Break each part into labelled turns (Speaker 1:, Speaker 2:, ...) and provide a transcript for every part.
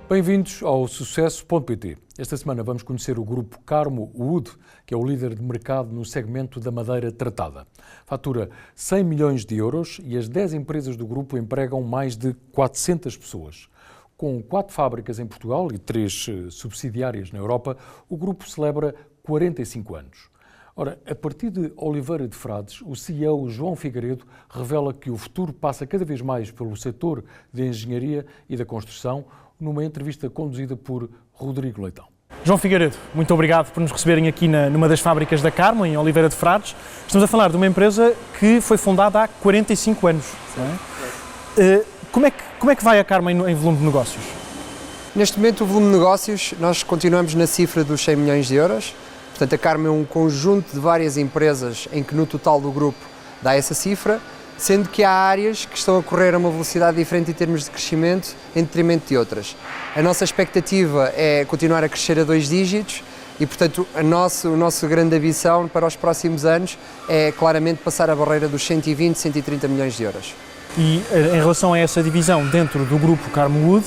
Speaker 1: Bem-vindos ao Sucesso.pt. Esta semana vamos conhecer o grupo Carmo Wood, que é o líder de mercado no segmento da madeira tratada. Fatura 100 milhões de euros e as 10 empresas do grupo empregam mais de 400 pessoas. Com 4 fábricas em Portugal e 3 subsidiárias na Europa, o grupo celebra 45 anos. Ora, a partir de Oliveira de Frades, o CEO João Figueiredo revela que o futuro passa cada vez mais pelo setor da engenharia e da construção, numa entrevista conduzida por Rodrigo Leitão.
Speaker 2: João Figueiredo, muito obrigado por nos receberem aqui numa das fábricas da Carmo, em Oliveira de Frades. Estamos a falar de uma empresa que foi fundada há 45 anos. Não é? Como é que vai a Carmo em volume de negócios?
Speaker 3: Neste momento, o volume de negócios, nós continuamos na cifra dos 100 milhões de euros. Portanto, a Carmo é um conjunto de várias empresas em que no total do grupo dá essa cifra, sendo que há áreas que estão a correr a uma velocidade diferente em termos de crescimento, em detrimento de outras. A nossa expectativa é continuar a crescer a 2 dígitos e, portanto, a nossa grande ambição para os próximos anos é claramente passar a barreira dos 120, 130 milhões de euros.
Speaker 2: E em relação a essa divisão dentro do grupo Carmo Wood,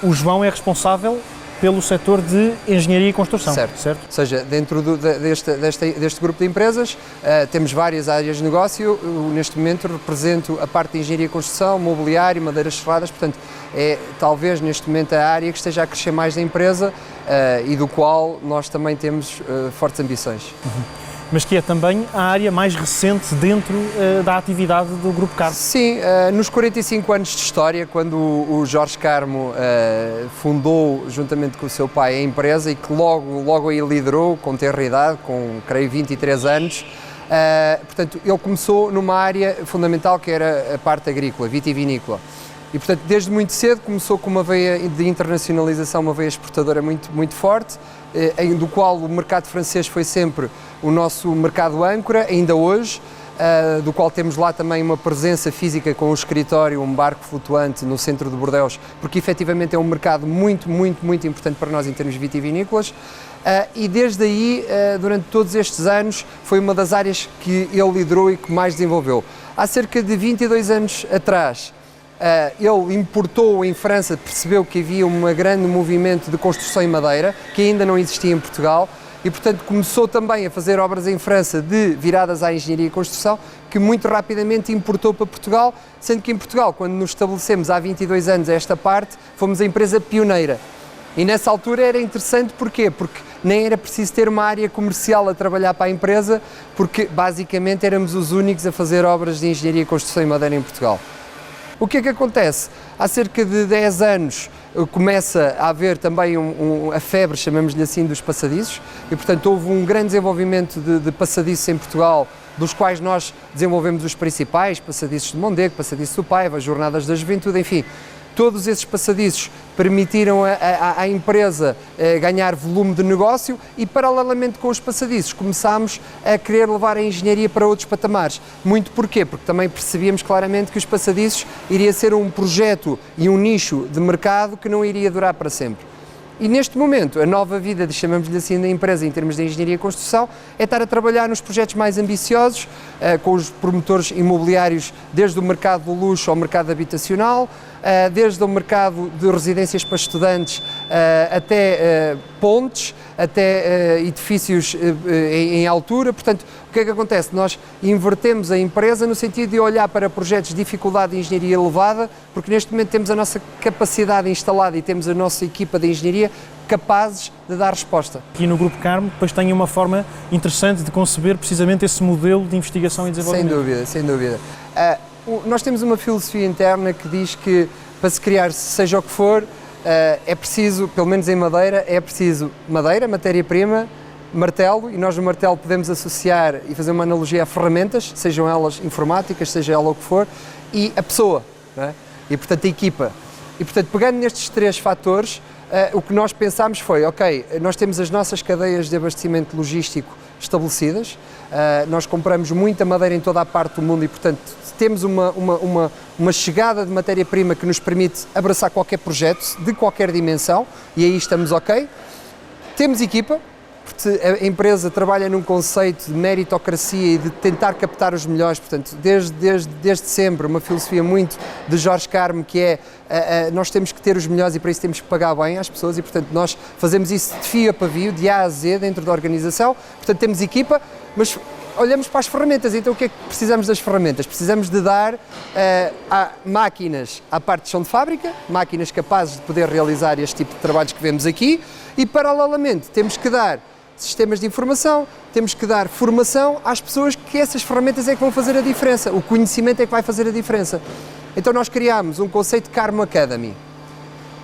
Speaker 2: o João é responsável pelo setor de engenharia e construção, certo?
Speaker 3: Ou seja, dentro deste grupo de empresas temos várias áreas de negócio. Neste momento represento a parte de engenharia e construção, mobiliário, madeiras serradas, portanto é talvez neste momento a área que esteja a crescer mais da empresa e do qual nós também temos fortes ambições.
Speaker 2: Mas que é também a área mais recente dentro da atividade do Grupo Carmo.
Speaker 3: Sim, nos 45 anos de história, quando o Jorge Carmo fundou, juntamente com o seu pai, a empresa e que logo aí liderou, com tenra idade, com, creio, 23 anos, portanto, ele começou numa área fundamental que era a parte agrícola, vitivinícola. E, portanto, desde muito cedo começou com uma veia de internacionalização, uma veia exportadora muito forte, do qual o mercado francês foi sempre o nosso mercado âncora, ainda hoje, do qual temos lá também uma presença física com um escritório, um barco flutuante no centro de Bordeaux, porque efetivamente é um mercado muito importante para nós em termos vitivinícolas. E desde aí, durante todos estes anos, foi uma das áreas que ele liderou e que mais desenvolveu. Há cerca de 22 anos atrás, ele importou em França, percebeu que havia um grande movimento de construção em madeira, que ainda não existia em Portugal, e portanto começou também a fazer obras em França viradas à engenharia e construção, que muito rapidamente importou para Portugal, sendo que em Portugal, quando nos estabelecemos há 22 anos a esta parte, fomos a empresa pioneira. E nessa altura era interessante, porquê? Porque nem era preciso ter uma área comercial a trabalhar para a empresa, porque basicamente éramos os únicos a fazer obras de engenharia e construção em madeira em Portugal. O que é que acontece? Há cerca de 10 anos começa a haver também a febre, chamamos-lhe assim, dos passadiços e, portanto, houve um grande desenvolvimento de passadiços em Portugal, dos quais nós desenvolvemos os principais, passadiços de Mondego, passadiço do Paiva, jornadas da juventude, enfim. Todos esses passadiços permitiram à empresa ganhar volume de negócio e, paralelamente com os passadiços, começámos a querer levar a engenharia para outros patamares. Muito porquê? Porque também percebíamos claramente que os passadiços iria ser um projeto e um nicho de mercado que não iria durar para sempre. E neste momento, a nova vida, chamamos-lhe assim, da empresa em termos de engenharia e construção, é estar a trabalhar nos projetos mais ambiciosos, com os promotores imobiliários, desde o mercado do luxo ao mercado habitacional, desde o mercado de residências para estudantes até pontes, até edifícios em altura. Portanto, o que é que acontece? Nós invertemos a empresa no sentido de olhar para projetos de dificuldade de engenharia elevada, porque neste momento temos a nossa capacidade instalada e temos a nossa equipa de engenharia capazes de dar resposta.
Speaker 2: Aqui no Grupo Carmo depois tem uma forma interessante de conceber precisamente esse modelo de investigação e desenvolvimento.
Speaker 3: Sem dúvida. Nós temos uma filosofia interna que diz que para se criar seja o que for, é preciso, pelo menos em madeira, é preciso madeira, matéria-prima, martelo, e nós no martelo podemos associar e fazer uma analogia a ferramentas, sejam elas informáticas, seja ela o que for, e a pessoa, não é? E portanto a equipa. E portanto, pegando nestes 3 fatores, o que nós pensámos foi, ok, nós temos as nossas cadeias de abastecimento logístico estabelecidas, nós compramos muita madeira em toda a parte do mundo e portanto temos uma chegada de matéria-prima que nos permite abraçar qualquer projeto, de qualquer dimensão, e aí estamos ok. Temos equipa, porque a empresa trabalha num conceito de meritocracia e de tentar captar os melhores, portanto, desde sempre, uma filosofia muito de Jorge Carmo, que é nós temos que ter os melhores e para isso temos que pagar bem às pessoas e, portanto, nós fazemos isso de fio a pavio, de A a Z dentro da organização, portanto, temos equipa, mas olhamos para as ferramentas, então o que é que precisamos das ferramentas? Precisamos de dar máquinas à parte de chão de fábrica, máquinas capazes de poder realizar este tipo de trabalhos que vemos aqui e, paralelamente, temos que dar sistemas de informação, temos que dar formação às pessoas que essas ferramentas é que vão fazer a diferença, o conhecimento é que vai fazer a diferença. Então nós criámos um conceito de Carmo Academy.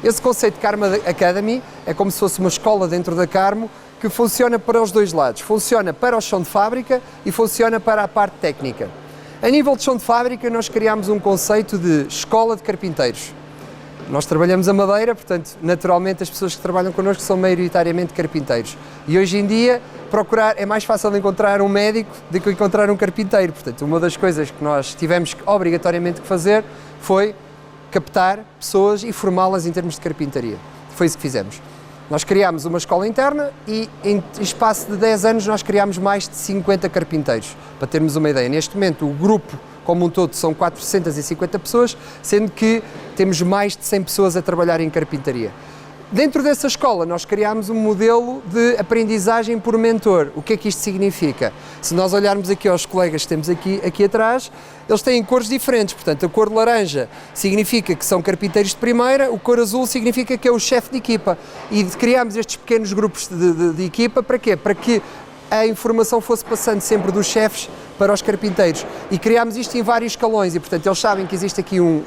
Speaker 3: Esse conceito de Carmo Academy é como se fosse uma escola dentro da Carmo que funciona para os dois lados, funciona para o chão de fábrica e funciona para a parte técnica. A nível de chão de fábrica nós criámos um conceito de escola de carpinteiros. Nós trabalhamos a madeira, portanto, naturalmente as pessoas que trabalham connosco são maioritariamente carpinteiros. E hoje em dia é mais fácil encontrar um médico do que encontrar um carpinteiro. Portanto, uma das coisas que nós tivemos obrigatoriamente que fazer foi captar pessoas e formá-las em termos de carpintaria. Foi isso que fizemos. Nós criámos uma escola interna e em espaço de 10 anos nós criámos mais de 50 carpinteiros. Para termos uma ideia, neste momento o grupo como um todo são 450 pessoas, sendo que temos mais de 100 pessoas a trabalhar em carpintaria. Dentro dessa escola nós criámos um modelo de aprendizagem por mentor. O que é que isto significa? Se nós olharmos aqui aos colegas que temos aqui atrás, eles têm cores diferentes, portanto a cor de laranja significa que são carpinteiros de primeira, o cor azul significa que é o chefe de equipa. E criámos estes pequenos grupos de equipa para quê? Para que a informação fosse passando sempre dos chefes para os carpinteiros e criámos isto em vários escalões e, portanto, eles sabem que existe aqui um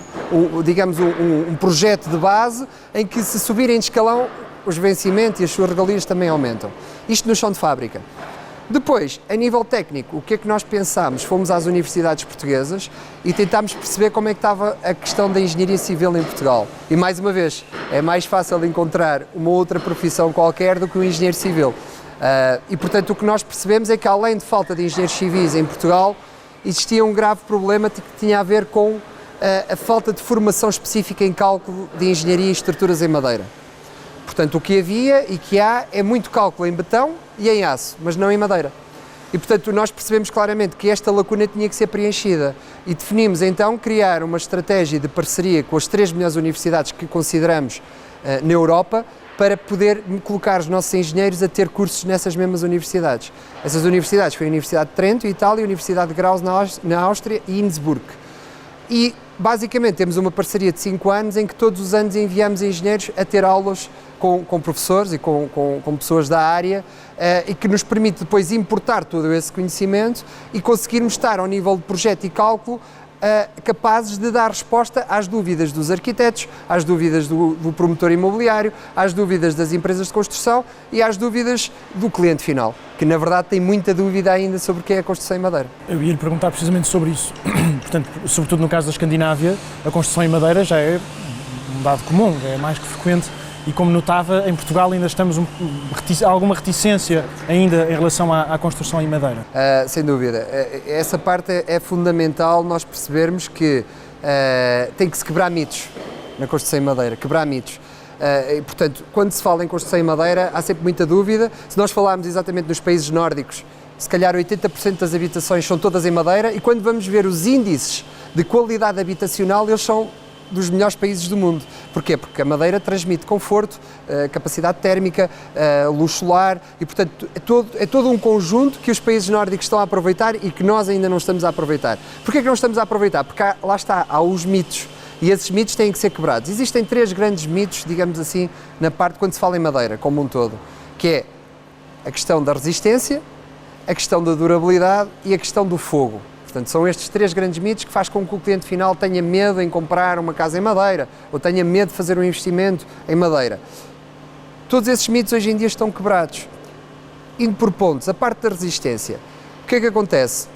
Speaker 3: projeto de base em que se subirem de escalão os vencimentos e as suas regalias também aumentam. Isto no chão de fábrica. Depois, a nível técnico, o que é que nós pensámos? Fomos às universidades portuguesas e tentámos perceber como é que estava a questão da engenharia civil em Portugal. E, mais uma vez, é mais fácil encontrar uma outra profissão qualquer do que um engenheiro civil. E, portanto, o que nós percebemos é que, além de falta de engenheiros civis em Portugal, existia um grave problema que tinha a ver com a falta de formação específica em cálculo de engenharia e estruturas em madeira. Portanto, o que havia e que há é muito cálculo em betão e em aço, mas não em madeira. E, portanto, nós percebemos claramente que esta lacuna tinha que ser preenchida e definimos, então, criar uma estratégia de parceria com as 3 melhores universidades que consideramos na Europa, para poder colocar os nossos engenheiros a ter cursos nessas mesmas universidades. Essas universidades foi a Universidade de Trento, Itália, a Universidade de Graz, na Áustria e Innsbruck. E, basicamente, temos uma parceria de 5 anos em que todos os anos enviamos engenheiros a ter aulas com professores e com pessoas da área e que nos permite depois importar todo esse conhecimento e conseguirmos estar ao nível de projeto e cálculo capazes de dar resposta às dúvidas dos arquitetos, às dúvidas do promotor imobiliário, às dúvidas das empresas de construção e às dúvidas do cliente final, que na verdade tem muita dúvida ainda sobre o que é a construção em madeira.
Speaker 2: Eu ia lhe perguntar precisamente sobre isso. Portanto, sobretudo no caso da Escandinávia, a construção em madeira já é um dado comum, é mais que frequente. E como notava, em Portugal ainda estamos alguma reticência ainda em relação à construção em madeira.
Speaker 3: Sem dúvida. Essa parte é fundamental nós percebermos que tem que se quebrar mitos na construção em madeira, quebrar mitos. E, portanto, quando se fala em construção em madeira, há sempre muita dúvida. Se nós falarmos exatamente nos países nórdicos, se calhar 80% das habitações são todas em madeira e quando vamos ver os índices de qualidade habitacional, eles são dos melhores países do mundo. Porquê? Porque a madeira transmite conforto, capacidade térmica, luz solar e, portanto, é todo um conjunto que os países nórdicos estão a aproveitar e que nós ainda não estamos a aproveitar. Porquê que não estamos a aproveitar? Porque lá está, há os mitos e esses mitos têm que ser quebrados. Existem 3 grandes mitos, digamos assim, na parte quando se fala em madeira, como um todo, que é a questão da resistência, a questão da durabilidade e a questão do fogo. Portanto, são estes 3 grandes mitos que faz com que o cliente final tenha medo em comprar uma casa em madeira ou tenha medo de fazer um investimento em madeira. Todos esses mitos hoje em dia estão quebrados. Indo por pontos, a parte da resistência. O que é que acontece?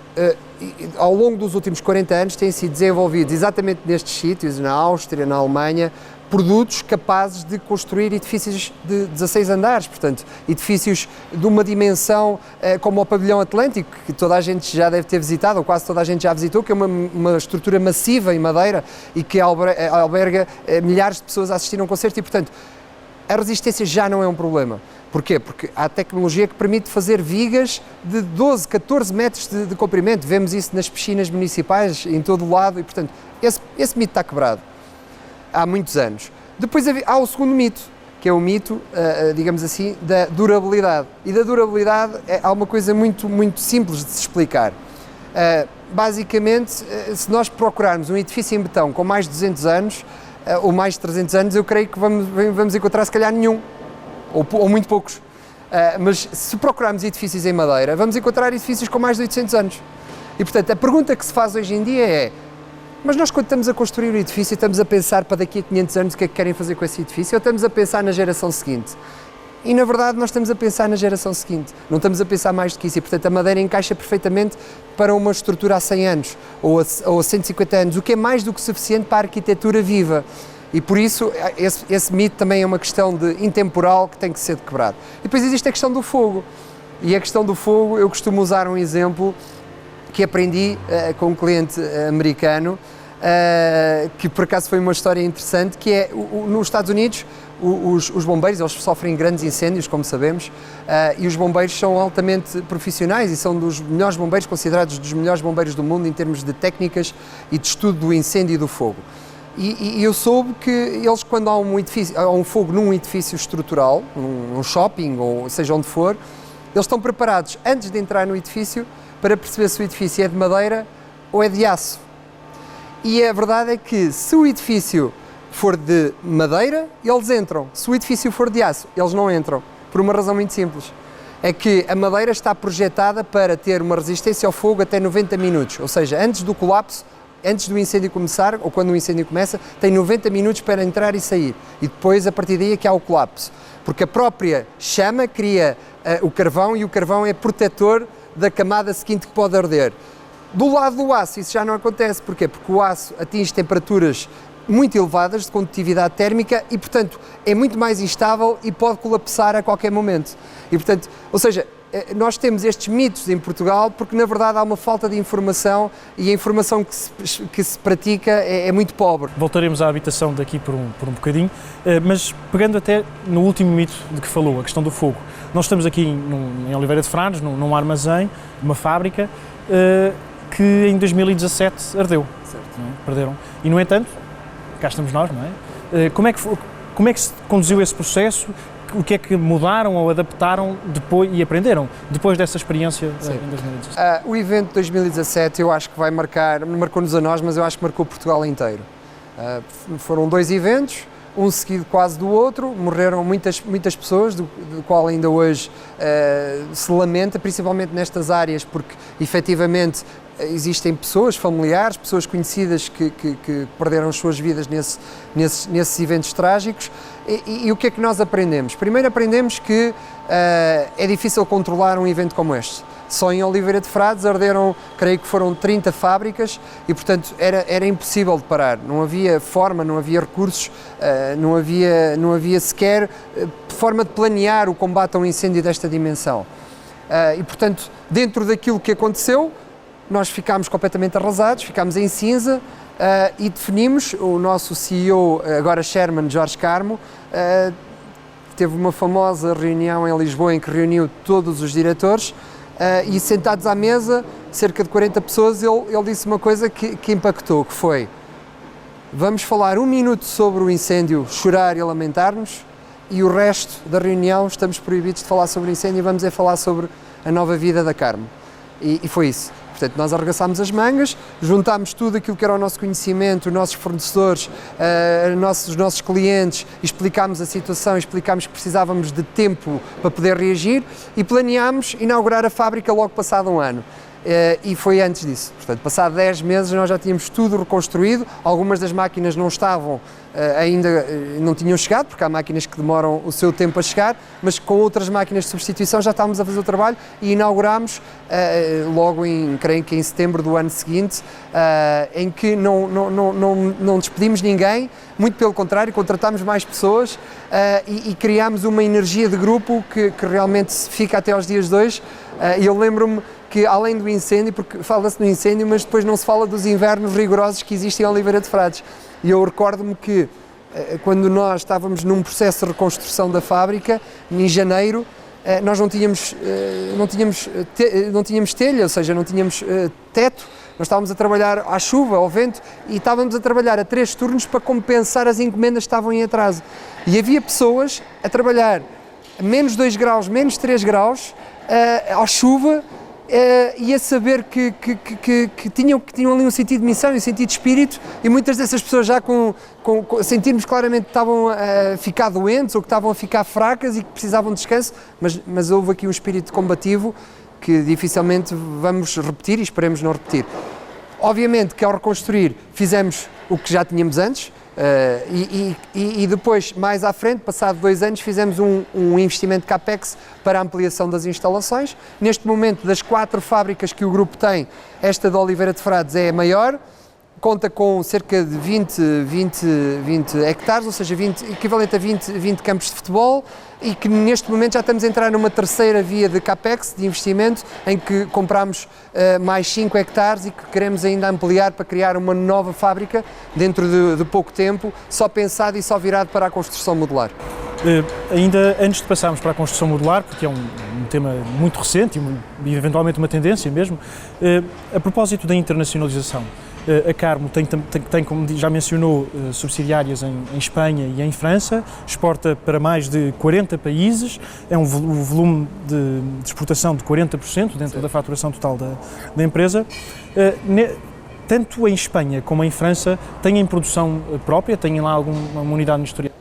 Speaker 3: Ao longo dos últimos 40 anos têm sido desenvolvidos exatamente nestes sítios, na Áustria, na Alemanha, produtos capazes de construir edifícios de 16 andares, portanto, edifícios de uma dimensão como o Pavilhão Atlântico, que toda a gente já deve ter visitado, ou quase toda a gente já visitou, que é uma estrutura massiva em madeira e que alberga milhares de pessoas a assistir a um concerto e, portanto, a resistência já não é um problema. Porquê? Porque há tecnologia que permite fazer vigas de 12, 14 metros de comprimento. Vemos isso nas piscinas municipais, em todo o lado, e portanto, esse mito está quebrado há muitos anos. Depois há o segundo mito, que é o mito, digamos assim, da durabilidade. E da durabilidade há uma coisa muito, muito simples de se explicar. Basicamente, se nós procurarmos um edifício em betão com mais de 200 anos, ou mais de 300 anos, eu creio que vamos encontrar se calhar nenhum, ou muito poucos. Mas se procurarmos edifícios em madeira, vamos encontrar edifícios com mais de 800 anos. E portanto, a pergunta que se faz hoje em dia é: mas nós, quando estamos a construir o edifício, estamos a pensar para daqui a 500 anos o que é que querem fazer com esse edifício, ou estamos a pensar na geração seguinte? E na verdade nós estamos a pensar na geração seguinte, não estamos a pensar mais do que isso, e portanto a madeira encaixa perfeitamente para uma estrutura há 100 anos ou a 150 anos, o que é mais do que suficiente para a arquitetura viva. E por isso esse mito também é uma questão de intemporal que tem que ser quebrado. E depois existe a questão do fogo, e a questão do fogo eu costumo usar um exemplo que aprendi com um cliente americano, que por acaso foi uma história interessante, que é nos Estados Unidos os bombeiros, eles sofrem grandes incêndios, como sabemos, e os bombeiros são altamente profissionais e são dos melhores bombeiros, considerados dos melhores bombeiros do mundo em termos de técnicas e de estudo do incêndio e do fogo. E eu soube que eles, quando há um fogo num edifício estrutural, num shopping ou seja onde for, eles estão preparados antes de entrar no edifício para perceber se o edifício é de madeira ou é de aço. E a verdade é que se o edifício for de madeira, eles entram. Se o edifício for de aço, eles não entram, por uma razão muito simples. É que a madeira está projetada para ter uma resistência ao fogo até 90 minutos, ou seja, antes do colapso, antes do incêndio começar, ou quando o incêndio começa, tem 90 minutos para entrar e sair. E depois, a partir daí, é que há o colapso. Porque a própria chama cria o carvão, e o carvão é protetor da camada seguinte que pode arder. Do lado do aço isso já não acontece. Porquê? Porque o aço atinge temperaturas muito elevadas de condutividade térmica e, portanto, é muito mais instável e pode colapsar a qualquer momento. E, portanto, ou seja, nós temos estes mitos em Portugal porque, na verdade, há uma falta de informação e a informação que se pratica é muito pobre.
Speaker 2: Voltaremos à habitação daqui por um bocadinho, mas pegando até no último mito de que falou, a questão do fogo. Nós estamos aqui em Oliveira de Frades, num armazém, uma fábrica, que em 2017 ardeu. Certo. Não é? Perderam. E, no entanto, cá estamos nós, não é? Como é que se conduziu esse processo? O que é que mudaram ou adaptaram depois e aprenderam depois dessa experiência em 2017?
Speaker 3: O evento de 2017 eu acho que marcou-nos a nós, mas eu acho que marcou Portugal inteiro. Foram 2 eventos, um seguido quase do outro, morreram muitas pessoas, do qual ainda hoje se lamenta, principalmente nestas áreas, porque efetivamente existem pessoas familiares, pessoas conhecidas que perderam as suas vidas nesses eventos trágicos. E o que é que nós aprendemos? Primeiro aprendemos que é difícil controlar um evento como este. Só em Oliveira de Frades arderam, creio que foram 30 fábricas e, portanto, era impossível de parar. Não havia forma, não havia recursos, não havia sequer forma de planear o combate a um incêndio desta dimensão. E, portanto, dentro daquilo que aconteceu, nós ficámos completamente arrasados, ficámos em cinza e definimos, o nosso CEO, agora Chairman, Jorge Carmo, teve uma famosa reunião em Lisboa em que reuniu todos os diretores e sentados à mesa, cerca de 40 pessoas, ele disse uma coisa que impactou, que foi: vamos falar 1 minuto sobre o incêndio, chorar e lamentar-nos, e o resto da reunião estamos proibidos de falar sobre o incêndio e vamos falar sobre a nova vida da Carmo. E foi isso. Portanto, nós arregaçámos as mangas, juntámos tudo aquilo que era o nosso conhecimento, os nossos fornecedores, os nossos clientes, explicámos a situação, explicámos que precisávamos de tempo para poder reagir e planeámos inaugurar a fábrica logo passado 1 ano. E foi antes disso. Portanto, passado 10 meses nós já tínhamos tudo reconstruído, algumas das máquinas não estavam ainda, não tinham chegado, porque há máquinas que demoram o seu tempo a chegar, mas com outras máquinas de substituição já estávamos a fazer o trabalho e inaugurámos logo creio que em setembro do ano seguinte, em que não despedimos ninguém, muito pelo contrário, contratámos mais pessoas e criámos uma energia de grupo que realmente fica até aos dias de hoje. E eu lembro-me que, além do incêndio, porque fala-se do incêndio, mas depois não se fala dos invernos rigorosos que existem em Oliveira de Frades. E eu recordo-me que quando nós estávamos num processo de reconstrução da fábrica, em janeiro, nós não tínhamos telha, ou seja, não tínhamos teto, nós estávamos a trabalhar à chuva, ao vento, e estávamos a trabalhar a 3 turnos para compensar as encomendas que estavam em atraso. E havia pessoas a trabalhar a menos 2 graus, menos 3 graus, à chuva, e a saber que tinham ali um sentido de missão e um sentido de espírito, e muitas dessas pessoas já sentirmos claramente que estavam a ficar doentes ou que estavam a ficar fracas e que precisavam de descanso, mas houve aqui um espírito combativo que dificilmente vamos repetir e esperemos não repetir. Obviamente que ao reconstruir fizemos o que já tínhamos antes, e depois, mais à frente, passado 2 anos, fizemos um investimento de CAPEX para a ampliação das instalações. Neste momento, das 4 fábricas que o grupo tem, esta de Oliveira de Frades é a maior, conta com cerca de 20 hectares, ou seja, equivalente a 20 campos de futebol, e que neste momento já estamos a entrar numa terceira via de CAPEX, de investimento, em que compramos mais 5 hectares e que queremos ainda ampliar para criar uma nova fábrica dentro de pouco tempo, só pensado e só virado para a construção modular.
Speaker 2: Ainda antes de passarmos para a construção modular, porque é um tema muito recente e eventualmente uma tendência mesmo, a propósito da internacionalização, a Carmo tem, como já mencionou, subsidiárias em Espanha e em França, exporta para mais de 40 países, é um volume de exportação de 40% dentro da faturação total da empresa. Tanto em Espanha como em França, têm produção própria? Têm lá alguma unidade industrial?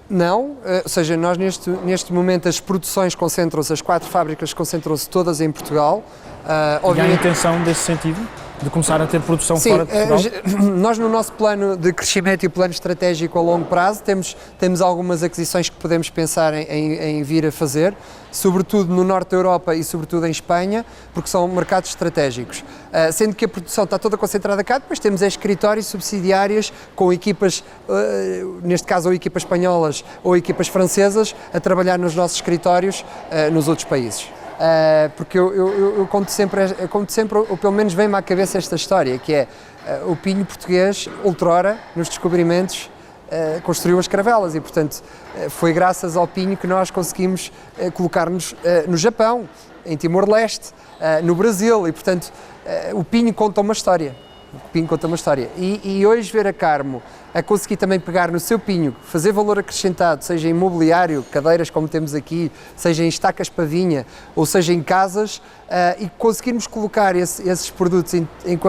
Speaker 3: Não, ou seja, nós neste momento as produções concentram-se, as 4 fábricas concentram-se todas em Portugal.
Speaker 2: E há intenção desse sentido? De começar a ter produção fora de Portugal?
Speaker 3: Nós no nosso plano de crescimento e plano estratégico a longo prazo temos algumas aquisições que podemos pensar em vir a fazer, sobretudo no norte da Europa e sobretudo em Espanha, porque são mercados estratégicos. Sendo que a produção está toda concentrada cá, depois temos escritórios subsidiárias com equipas, neste caso ou equipas espanholas ou equipas francesas, a trabalhar nos nossos escritórios nos outros países. Porque eu conto sempre, ou pelo menos vem-me à cabeça esta história, que é o pinho português, outrora, nos descobrimentos, construiu as caravelas e, portanto, foi graças ao pinho que nós conseguimos colocar-nos no Japão, em Timor-Leste, no Brasil, e, portanto, o pinho conta uma história. E hoje ver a Carmo a conseguir também pegar no seu pinho, fazer valor acrescentado, seja em imobiliário, cadeiras como temos aqui, seja em estacas para vinha, ou seja em casas, e conseguirmos colocar esses produtos em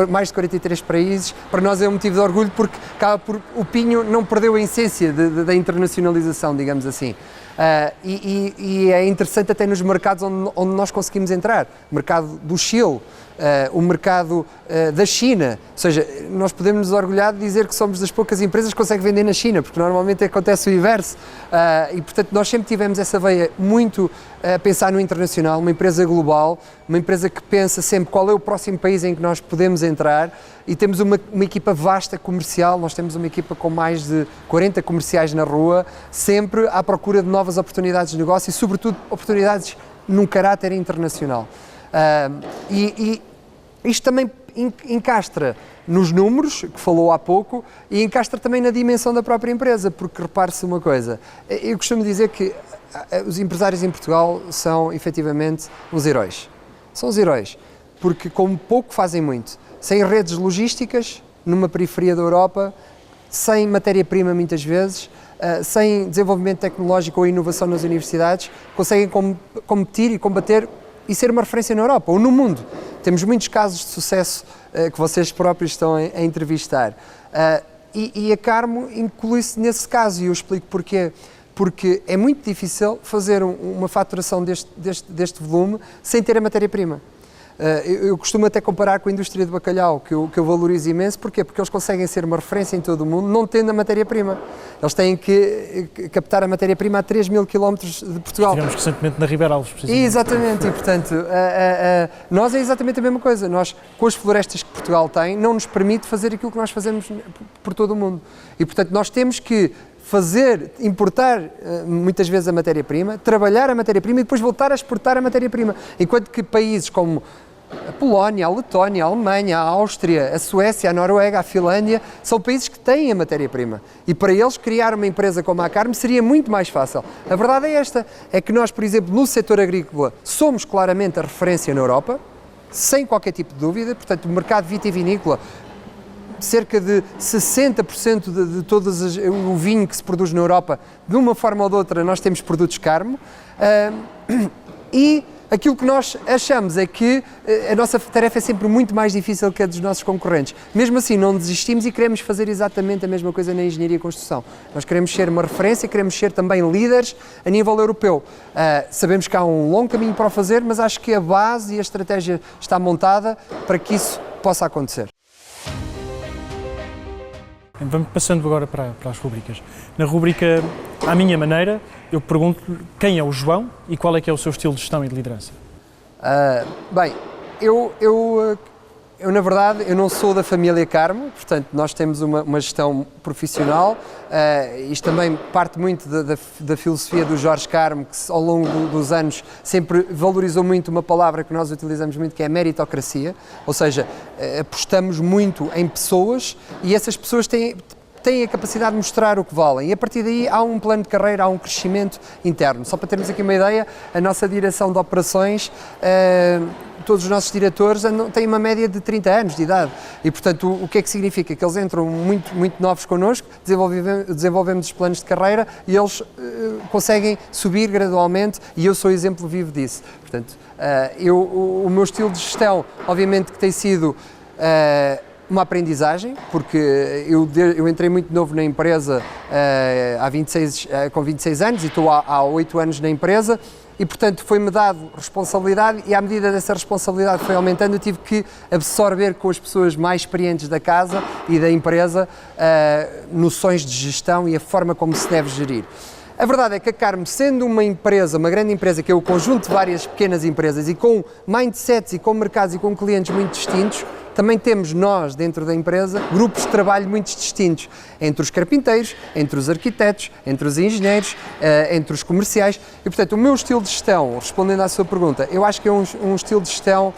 Speaker 3: mais de 43 países, para nós é um motivo de orgulho, porque o pinho não perdeu a essência da internacionalização, digamos assim. E é interessante até nos mercados onde nós conseguimos entrar, o mercado do Chile, o mercado da China, ou seja, nós podemos nos orgulhar de dizer que somos das poucas empresas que conseguem vender na China, porque normalmente acontece o inverso, e portanto nós sempre tivemos essa veia muito a pensar no internacional, uma empresa global, uma empresa que pensa sempre qual é o próximo país em que nós podemos entrar, e temos uma equipa vasta comercial, nós temos uma equipa com mais de 40 comerciais na rua, sempre à procura de novas oportunidades de negócio e sobretudo oportunidades num caráter internacional. E isto também encastra nos números, que falou há pouco, e encastra também na dimensão da própria empresa, porque repare-se uma coisa, eu costumo dizer que os empresários em Portugal são efetivamente os heróis. São os heróis, porque com pouco fazem muito. Sem redes logísticas, numa periferia da Europa, sem matéria-prima muitas vezes, sem desenvolvimento tecnológico ou inovação nas universidades, conseguem competir e combater e ser uma referência na Europa ou no mundo. Temos muitos casos de sucesso que vocês próprios estão a entrevistar. E a Carmo inclui-se nesse caso, e eu explico porquê. Porque é muito difícil fazer uma faturação deste volume sem ter a matéria-prima. Eu costumo até comparar com a indústria do bacalhau, que eu valorizo imenso. Porquê? Porque eles conseguem ser uma referência em todo o mundo, não tendo a matéria-prima. Eles têm que captar a matéria-prima a 3.000 km de Portugal.
Speaker 2: Estivemos recentemente na Ribeira Alves, precisamente.
Speaker 3: Exatamente, e portanto, nós é exatamente a mesma coisa. Nós, com as florestas que Portugal tem, não nos permite fazer aquilo que nós fazemos por todo o mundo. E portanto, nós temos que importar muitas vezes a matéria-prima, trabalhar a matéria-prima e depois voltar a exportar a matéria-prima. Enquanto que países como A Polónia, a Letónia, a Alemanha, a Áustria, a Suécia, a Noruega, a Finlândia, são países que têm a matéria-prima. E para eles criar uma empresa como a Carmo seria muito mais fácil. A verdade é esta, é que nós, por exemplo, no setor agrícola, somos claramente a referência na Europa, sem qualquer tipo de dúvida. Portanto, o mercado vitivinícola, cerca de 60% de todo o vinho que se produz na Europa, de uma forma ou de outra, nós temos produtos Carmo. E aquilo que nós achamos é que a nossa tarefa é sempre muito mais difícil que a dos nossos concorrentes. Mesmo assim, não desistimos e queremos fazer exatamente a mesma coisa na engenharia e construção. Nós queremos ser uma referência, queremos ser também líderes a nível europeu. Sabemos que há um longo caminho para o fazer, mas acho que a base e a estratégia está montada para que isso possa acontecer.
Speaker 2: Vamos passando agora para as rubricas. Na rubrica À Minha Maneira, eu pergunto quem é o João e qual é que é o seu estilo de gestão e de liderança.
Speaker 3: Bem, eu na verdade, eu não sou da família Carmo, portanto, nós temos uma gestão profissional. Isto também parte muito da filosofia do Jorge Carmo, que ao longo dos anos sempre valorizou muito uma palavra que nós utilizamos muito, que é a meritocracia, ou seja, apostamos muito em pessoas e essas pessoas têm a capacidade de mostrar o que valem e a partir daí há um plano de carreira, há um crescimento interno. Só para termos aqui uma ideia, a nossa direção de operações, todos os nossos diretores têm uma média de 30 anos de idade e, portanto, o que é que significa? Que eles entram muito novos connosco, desenvolvemos os planos de carreira e eles conseguem subir gradualmente e eu sou exemplo vivo disso. Portanto, o meu estilo de gestão, obviamente que tem sido uma aprendizagem, porque eu entrei muito novo na empresa com 26 anos e estou há 8 anos na empresa e, portanto, foi-me dado responsabilidade e à medida dessa responsabilidade foi aumentando, eu tive que absorver com as pessoas mais experientes da casa e da empresa noções de gestão e a forma como se deve gerir. A verdade é que a Carmo, sendo uma empresa, uma grande empresa, que é o conjunto de várias pequenas empresas e com mindsets e com mercados e com clientes muito distintos, também temos nós, dentro da empresa, grupos de trabalho muito distintos, entre os carpinteiros, entre os arquitetos, entre os engenheiros, entre os comerciais. E, portanto, o meu estilo de gestão, respondendo à sua pergunta, eu acho que é um estilo de gestão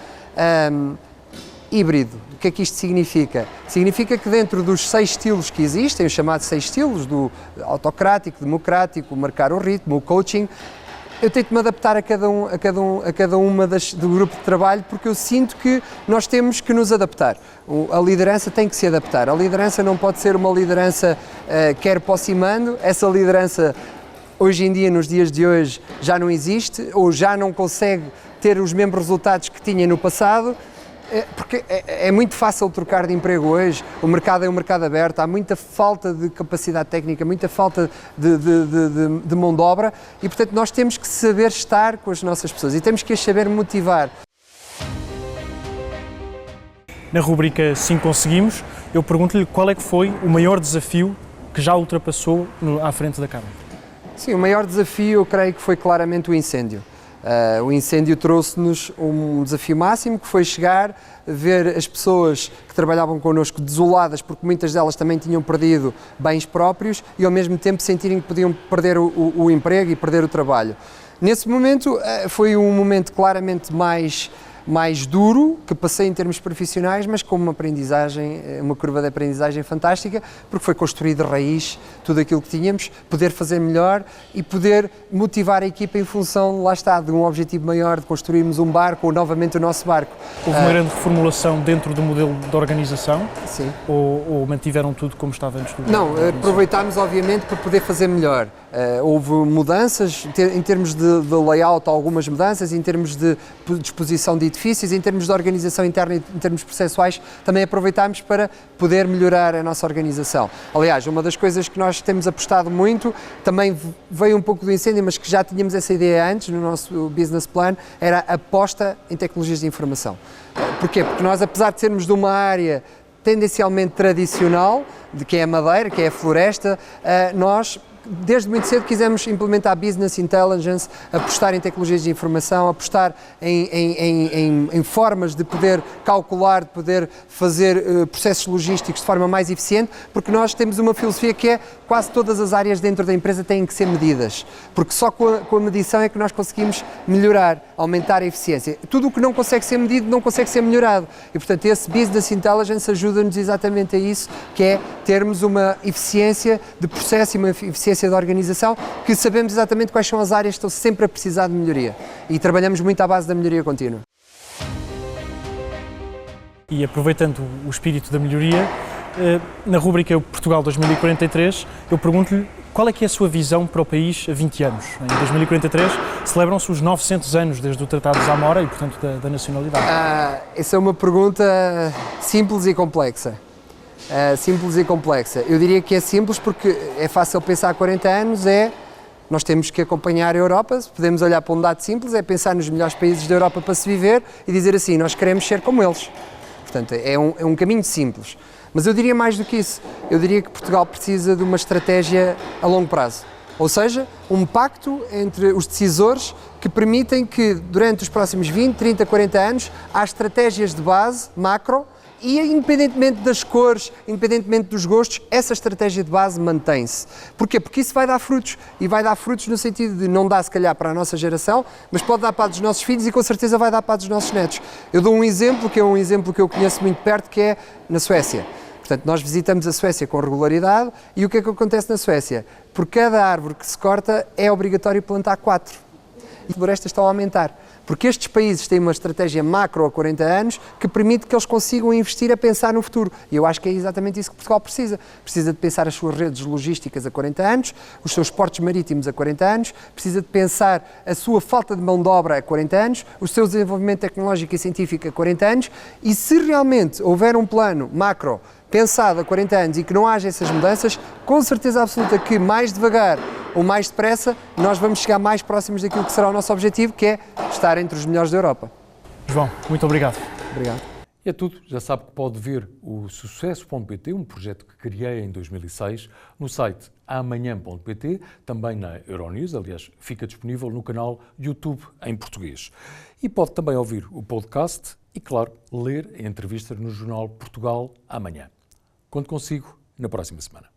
Speaker 3: híbrido. O que é que isto significa? Significa que dentro dos 6 estilos que existem, os chamados 6 estilos, do autocrático, democrático, marcar o ritmo, o coaching, eu tento me adaptar a cada uma do grupo de trabalho porque eu sinto que nós temos que nos adaptar. A liderança tem que se adaptar. A liderança não pode ser uma liderança quer posse e mando. Essa liderança hoje em dia, nos dias de hoje, já não existe ou já não consegue ter os mesmos resultados que tinha no passado. Porque é muito fácil trocar de emprego hoje, o mercado é um mercado aberto, há muita falta de capacidade técnica, muita falta de mão de obra e, portanto, nós temos que saber estar com as nossas pessoas e temos que as saber motivar.
Speaker 2: Na rubrica Sim Conseguimos, eu pergunto-lhe qual é que foi o maior desafio que já ultrapassou à frente da Carmo.
Speaker 3: Sim, o maior desafio eu creio que foi claramente o incêndio. O incêndio trouxe-nos um desafio máximo, que foi chegar, ver as pessoas que trabalhavam connosco desoladas, porque muitas delas também tinham perdido bens próprios e ao mesmo tempo sentirem que podiam perder o emprego e perder o trabalho. Nesse momento foi um momento claramente mais duro que passei em termos profissionais, mas com uma curva de aprendizagem fantástica, porque foi construir de raiz tudo aquilo que tínhamos, poder fazer melhor e poder motivar a equipa em função, lá está, de um objetivo maior, de construirmos um barco ou novamente o nosso barco.
Speaker 2: Houve uma grande reformulação dentro do modelo de organização?
Speaker 3: Sim.
Speaker 2: Ou mantiveram tudo como estava antes do
Speaker 3: Não, aproveitámos obviamente para poder fazer melhor. Houve mudanças, em termos de layout, algumas mudanças, em termos de disposição de edifícios, em termos de organização interna e em termos processuais, também aproveitámos para poder melhorar a nossa organização. Aliás, uma das coisas que nós temos apostado muito, também veio um pouco do incêndio, mas que já tínhamos essa ideia antes no nosso business plan, era a aposta em tecnologias de informação. Porquê? Porque nós, apesar de sermos de uma área tendencialmente tradicional, de que é a madeira, que é a floresta, nós desde muito cedo quisemos implementar Business Intelligence, apostar em tecnologias de informação, apostar em formas de poder calcular, de poder fazer processos logísticos de forma mais eficiente, porque nós temos uma filosofia que é quase todas as áreas dentro da empresa têm que ser medidas, porque só com a medição é que nós conseguimos melhorar, aumentar a eficiência. Tudo o que não consegue ser medido não consegue ser melhorado e, portanto, esse Business Intelligence ajuda-nos exatamente a isso, que é termos uma eficiência de processo e uma eficiência da organização, que sabemos exatamente quais são as áreas que estão sempre a precisar de melhoria e trabalhamos muito à base da melhoria contínua.
Speaker 2: E aproveitando o espírito da melhoria, na rúbrica Portugal 2043, eu pergunto-lhe qual é que é a sua visão para o país a 20 anos. Em 2043 celebram-se os 900 anos desde o Tratado de Zamora e, portanto, da nacionalidade.
Speaker 3: Essa é uma pergunta simples e complexa. Eu diria que é simples porque é fácil pensar há 40 anos, nós temos que acompanhar a Europa, podemos olhar para um dado simples, é pensar nos melhores países da Europa para se viver e dizer assim, nós queremos ser como eles. Portanto, é um caminho simples. Mas eu diria mais do que isso, eu diria que Portugal precisa de uma estratégia a longo prazo. Ou seja, um pacto entre os decisores que permitem que durante os próximos 20, 30, 40 anos há estratégias de base, macro, e independentemente das cores, independentemente dos gostos, essa estratégia de base mantém-se. Porquê? Porque isso vai dar frutos, e vai dar frutos no sentido de não dar se calhar para a nossa geração, mas pode dar para a dos nossos filhos e com certeza vai dar para a dos nossos netos. Eu dou um exemplo, que é um exemplo que eu conheço muito perto, que é na Suécia. Portanto, nós visitamos a Suécia com regularidade e o que é que acontece na Suécia? Por cada árvore que se corta é obrigatório plantar 4. E as florestas estão a aumentar. Porque estes países têm uma estratégia macro há 40 anos que permite que eles consigam investir a pensar no futuro. E eu acho que é exatamente isso que Portugal precisa. Precisa de pensar as suas redes logísticas a 40 anos, os seus portos marítimos a 40 anos, precisa de pensar a sua falta de mão de obra a 40 anos, o seu desenvolvimento tecnológico e científico a 40 anos, e se realmente houver um plano macro pensado há 40 anos e que não haja essas mudanças, com certeza absoluta que mais devagar ou mais depressa nós vamos chegar mais próximos daquilo que será o nosso objetivo, que é estar entre os melhores da Europa.
Speaker 2: João, muito obrigado.
Speaker 3: Obrigado.
Speaker 1: E é tudo. Já sabe que pode ver o Sucesso.pt, um projeto que criei em 2006, no site amanhã.pt, também na Euronews, aliás, fica disponível no canal YouTube em português. E pode também ouvir o podcast e, claro, ler a entrevista no jornal Portugal Amanhã. Conto consigo na próxima semana.